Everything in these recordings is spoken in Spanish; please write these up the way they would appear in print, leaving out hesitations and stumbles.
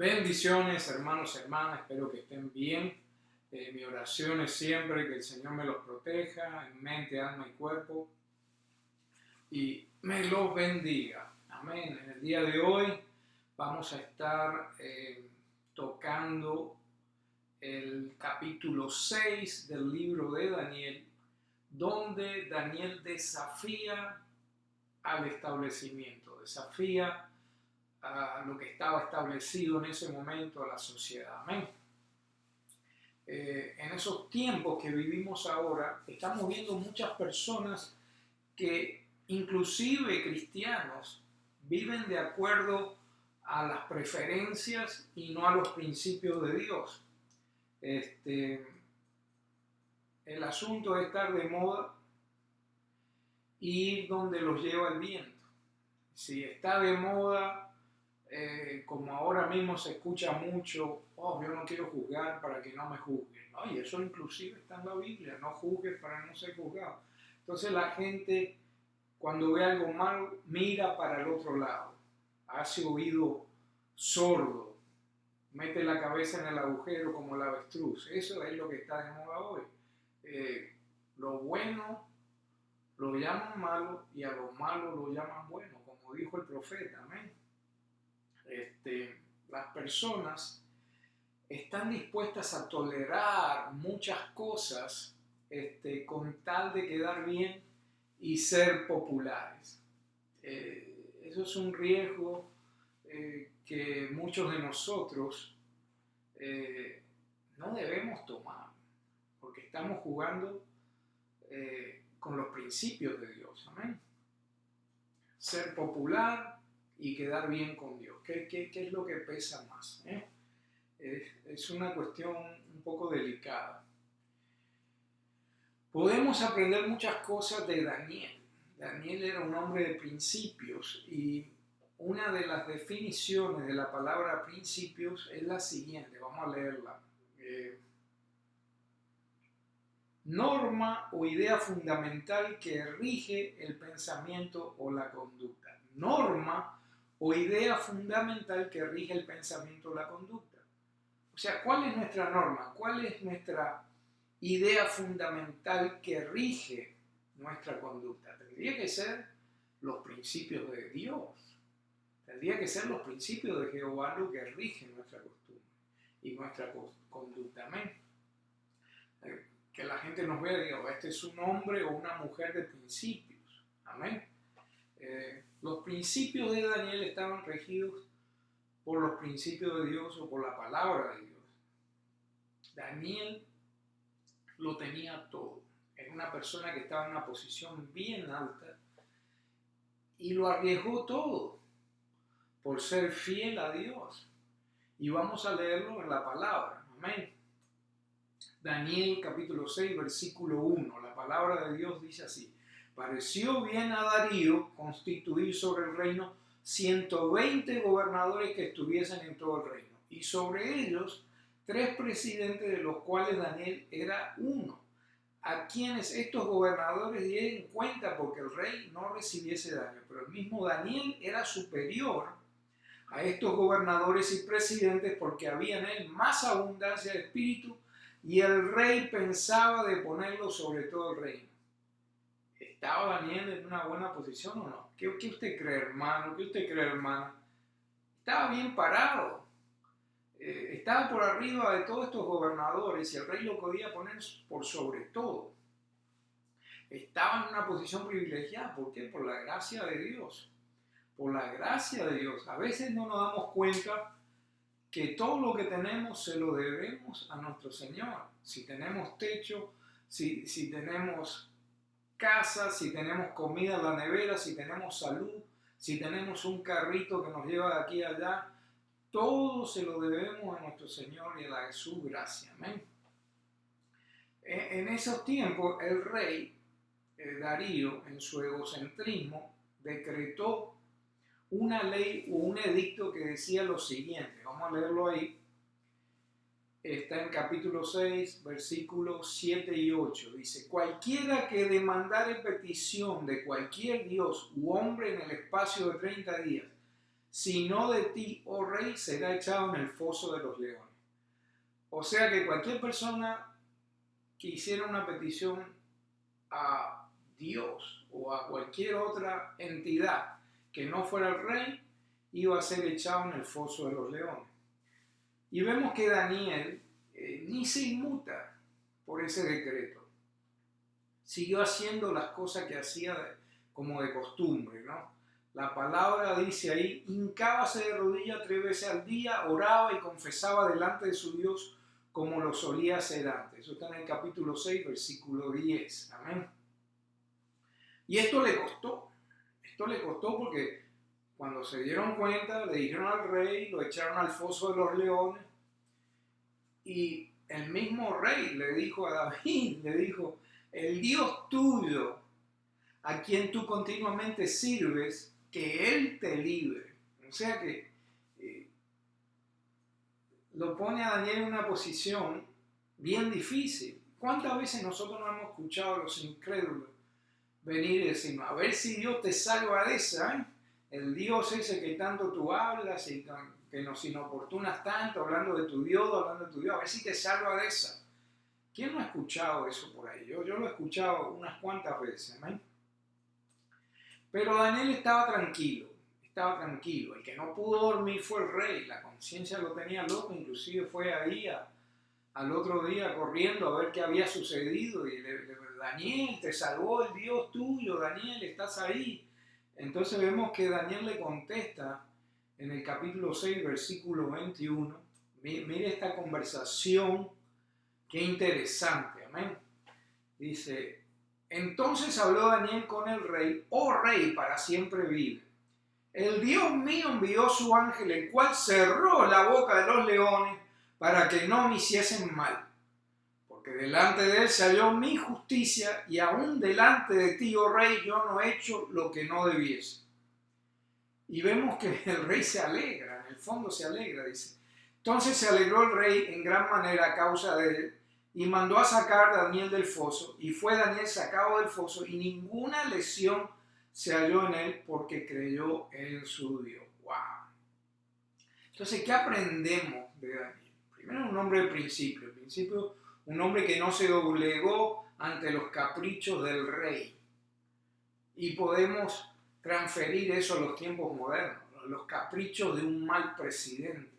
Bendiciones, hermanos, hermanas, espero que estén bien. Mi oración es siempre que el Señor me los proteja en mente, alma y cuerpo y me los bendiga. Amén. En el día de hoy vamos a estar tocando el capítulo 6 del libro de Daniel, donde Daniel desafía al establecimiento, desafía a lo que estaba establecido en ese momento, a la sociedad. Amén. En esos tiempos que vivimos ahora, estamos viendo muchas personas que, inclusive cristianos, viven de acuerdo a las preferencias y no a los principios de Dios. El asunto es estar de moda y ir donde los lleva el viento. Si está de moda, como ahora mismo se escucha mucho, yo no quiero juzgar para que no me juzguen. ¿No? Y eso inclusive está en la Biblia, no juzgues para no ser juzgado. Entonces la gente, cuando ve algo malo, mira para el otro lado, hace oído sordo, mete la cabeza en el agujero como el avestruz. Eso es lo que está de moda hoy. Lo bueno lo llaman malo y a lo malo lo llaman bueno, como dijo el profeta. Amén. Las personas están dispuestas a tolerar muchas cosas con tal de quedar bien y ser populares. Eso es un riesgo que muchos de nosotros no debemos tomar, porque estamos jugando con los principios de Dios. Amén. Ser popular y quedar bien con Dios. ¿Qué es lo que pesa más? Es una cuestión un poco delicada. Podemos aprender muchas cosas de Daniel. Daniel era un hombre de principios y una de las definiciones de la palabra principios es la siguiente. Vamos a leerla. Norma o idea fundamental que rige el pensamiento o la conducta. Norma o idea fundamental que rige el pensamiento o la conducta. O sea, ¿cuál es nuestra norma? ¿Cuál es nuestra idea fundamental que rige nuestra conducta? Tendría que ser los principios de Dios. Tendría que ser los principios de Jehová lo que rige nuestra costumbre y nuestra conducta. Amén. Que la gente nos vea y diga, este es un hombre o una mujer de principios. Amén. Los principios de Daniel estaban regidos por los principios de Dios o por la palabra de Dios. Daniel lo tenía todo. Era una persona que estaba en una posición bien alta y lo arriesgó todo por ser fiel a Dios. Y vamos a leerlo en la palabra. Amén. Daniel capítulo 6, versículo 1. La palabra de Dios dice así. Pareció bien a Darío constituir sobre el reino 120 gobernadores que estuviesen en todo el reino, y sobre ellos 3 presidentes, de los cuales Daniel era uno, a quienes estos gobernadores dieron cuenta porque el rey no recibiese daño. Pero el mismo Daniel era superior a estos gobernadores y presidentes, porque había en él más abundancia de espíritu, y el rey pensaba de ponerlo sobre todo el reino. ¿Estaba Daniel en una buena posición o no? ¿Qué usted cree, hermano? ¿Qué usted cree, hermana? Estaba bien parado. Estaba por arriba de todos estos gobernadores y el rey lo podía poner por sobre todo. Estaba en una posición privilegiada. ¿Por qué? Por la gracia de Dios. Por la gracia de Dios. A veces no nos damos cuenta que todo lo que tenemos se lo debemos a nuestro Señor. Si tenemos techo, si tenemos casa, si tenemos comida en la nevera, si tenemos salud, si tenemos un carrito que nos lleva de aquí a allá, todo se lo debemos a nuestro Señor y a su gracia. Amén. En esos tiempos el rey Darío, en su egocentrismo, decretó una ley o un edicto que decía lo siguiente. Vamos a leerlo ahí. Está en capítulo 6, versículos 7 y 8. Dice, cualquiera que demandare petición de cualquier dios u hombre en el espacio de 30 días, si no de ti, oh rey, será echado en el foso de los leones. O sea que cualquier persona que hiciera una petición a Dios o a cualquier otra entidad que no fuera el rey, iba a ser echado en el foso de los leones. Y vemos que Daniel ni se inmuta por ese decreto. Siguió haciendo las cosas que hacía como de costumbre, ¿no? La palabra dice ahí, hincábase de rodillas 3 veces al día, oraba y confesaba delante de su Dios como lo solía hacer antes. Eso está en el capítulo 6, versículo 10. Amén. Y esto le costó porque cuando se dieron cuenta, le dijeron al rey, lo echaron al foso de los leones, y el mismo rey le dijo a David, le dijo, el Dios tuyo, a quien tú continuamente sirves, que Él te libre. O sea que lo pone a Daniel en una posición bien difícil. ¿Cuántas veces nosotros no hemos escuchado a los incrédulos venir y decirnos, a ver si Dios te salva de esa, ¿eh? El Dios ese que tanto tú hablas y que nos inoportunas tanto, hablando de tu Dios, a ver si te salva de esa. ¿Quién no ha escuchado eso por ahí? Yo lo he escuchado unas cuantas veces, ¿no? Pero Daniel estaba tranquilo. El que no pudo dormir fue el rey, la conciencia lo tenía loco, inclusive fue ahí al otro día corriendo a ver qué había sucedido y Daniel, te salvó el Dios tuyo, Daniel, estás ahí. Entonces vemos que Daniel le contesta en el capítulo 6, versículo 21. Mire esta conversación, qué interesante, amén. Dice, entonces habló Daniel con el rey, oh rey, para siempre vive. El Dios mío envió su ángel, el cual cerró la boca de los leones para que no me hiciesen mal. Porque delante de él se halló mi justicia y aún delante de ti, oh rey, yo no he hecho lo que no debiese. Y vemos que el rey se alegra, en el fondo se alegra, dice. Entonces se alegró el rey en gran manera a causa de él y mandó a sacar a Daniel del foso. Y fue Daniel sacado del foso y ninguna lesión se halló en él porque creyó en su Dios. ¡Wow! Entonces, ¿qué aprendemos de Daniel? Primero, un hombre de principio. El principio, un hombre que no se doblegó ante los caprichos del rey. Y podemos transferir eso a los tiempos modernos, a los caprichos de un mal presidente,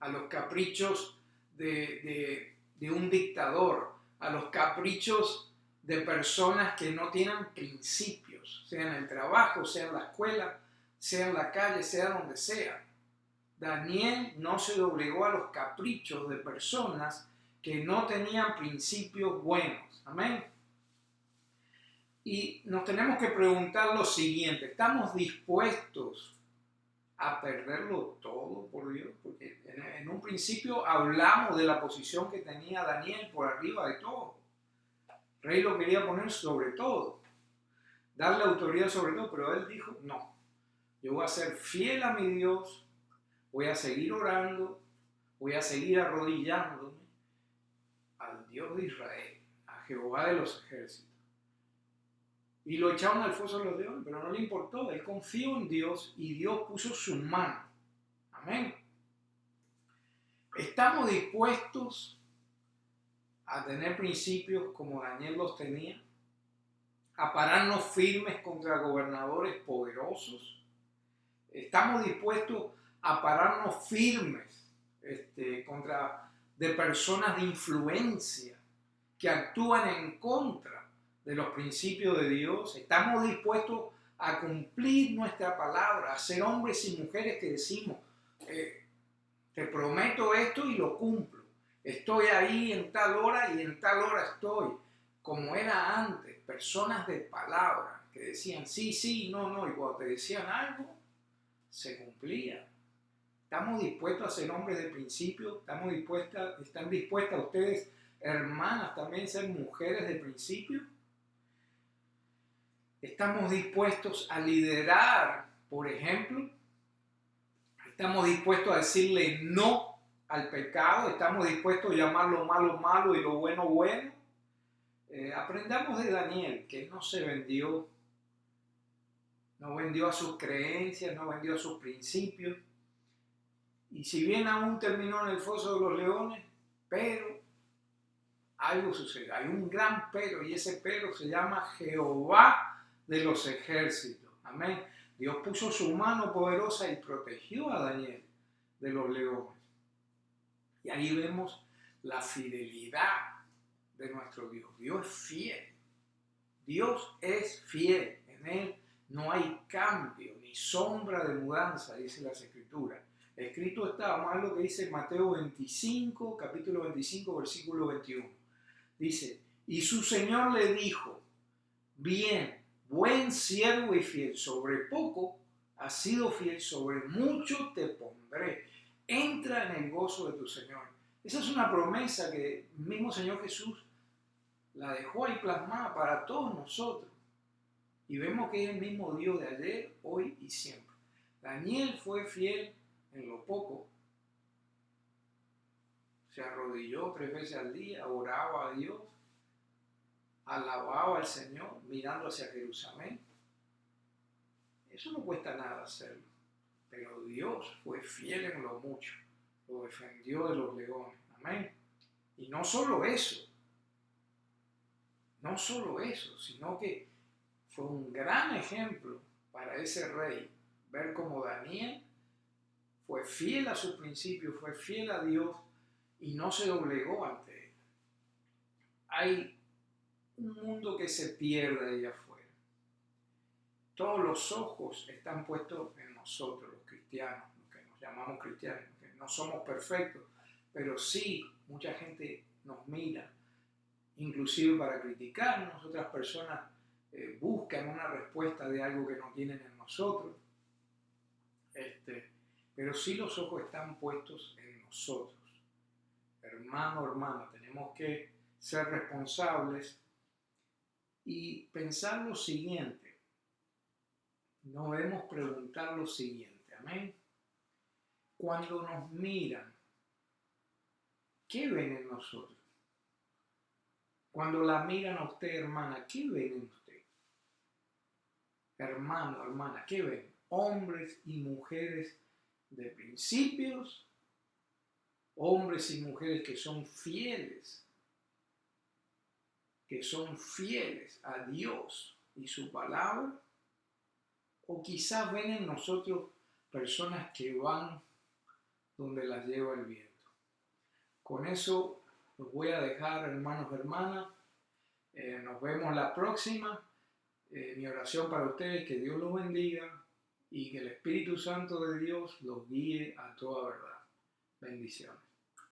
a los caprichos de un dictador, a los caprichos de personas que no tienen principios, sea en el trabajo, sea en la escuela, sea en la calle, sea donde sea. Daniel no se doblegó a los caprichos de personas que no tenían principios buenos. Amén. Y nos tenemos que preguntar lo siguiente, ¿estamos dispuestos a perderlo todo por Dios? Porque en un principio hablamos de la posición que tenía Daniel por arriba de todo. El rey lo quería poner sobre todo, darle autoridad sobre todo, pero él dijo, no, yo voy a ser fiel a mi Dios, voy a seguir orando, voy a seguir arrodillándome al Dios de Israel, a Jehová de los ejércitos. Y lo echaron al foso de los leones, pero no le importó, él confió en Dios y Dios puso su mano. Amén. ¿Estamos dispuestos a tener principios como Daniel los tenía? ¿A pararnos firmes contra gobernadores poderosos? ¿Estamos dispuestos a pararnos firmes contra de personas de influencia que actúan en contra de los principios de Dios? ¿Estamos dispuestos a cumplir nuestra palabra, a ser hombres y mujeres que decimos, te prometo esto y lo cumplo? Estoy ahí en tal hora y en tal hora estoy. Como era antes, personas de palabra que decían sí, sí, no, no, y cuando te decían algo, se cumplía. ¿Estamos dispuestos a ser hombres de principio? ¿Están dispuestas ustedes, hermanas, también ser mujeres de principio? ¿Estamos dispuestos a liderar, por ejemplo? ¿Estamos dispuestos a decirle no al pecado? ¿Estamos dispuestos a llamar lo malo malo y lo bueno bueno? Aprendamos de Daniel, que él no se vendió no vendió a sus creencias, no vendió a sus principios. Y si bien aún terminó en el foso de los leones, pero algo sucedió. Hay un gran pero, y ese pero se llama Jehová de los ejércitos. Amén. Dios puso su mano poderosa y protegió a Daniel de los leones. Y ahí vemos la fidelidad de nuestro Dios. Dios es fiel. Dios es fiel. En Él no hay cambio ni sombra de mudanza, dice las Escrituras. Escrito está, vamos a ver lo que dice Mateo 25, capítulo 25, versículo 21. Dice, y su Señor le dijo, bien, buen siervo y fiel, sobre poco has sido fiel, sobre mucho te pondré. Entra en el gozo de tu Señor. Esa es una promesa que el mismo Señor Jesús la dejó ahí plasmada para todos nosotros. Y vemos que es el mismo Dios de ayer, hoy y siempre. Daniel fue fiel en lo poco. Se arrodilló 3 veces al día, oraba a Dios, alababa al Señor mirando hacia Jerusalén. Eso no cuesta nada hacerlo. Pero Dios fue fiel en lo mucho. Lo defendió de los leones. Amén. Y no solo eso. No solo eso, sino que fue un gran ejemplo para ese rey. Ver cómo Daniel fue fiel a sus principios, fue fiel a Dios y no se doblegó ante él. Hay un mundo que se pierde allá afuera. Todos los ojos están puestos en nosotros, los cristianos, los que nos llamamos cristianos, que no somos perfectos, pero sí mucha gente nos mira, inclusive para criticarnos. Otras personas buscan una respuesta de algo que no tienen en nosotros. Pero sí los ojos están puestos en nosotros. Hermano, hermana, tenemos que ser responsables y pensar lo siguiente. Nos debemos preguntar lo siguiente, amén. Cuando nos miran, ¿qué ven en nosotros? Cuando la miran a usted, hermana, ¿qué ven en usted? Hermano, hermana, ¿qué ven? Hombres y mujeres de principios, hombres y mujeres que son fieles a Dios y su palabra, o quizás ven en nosotros personas que van donde las lleva el viento. Con eso los voy a dejar, hermanos, hermanas. Nos vemos la próxima. Mi oración para ustedes, que Dios los bendiga y que el Espíritu Santo de Dios los guíe a toda verdad. Bendiciones.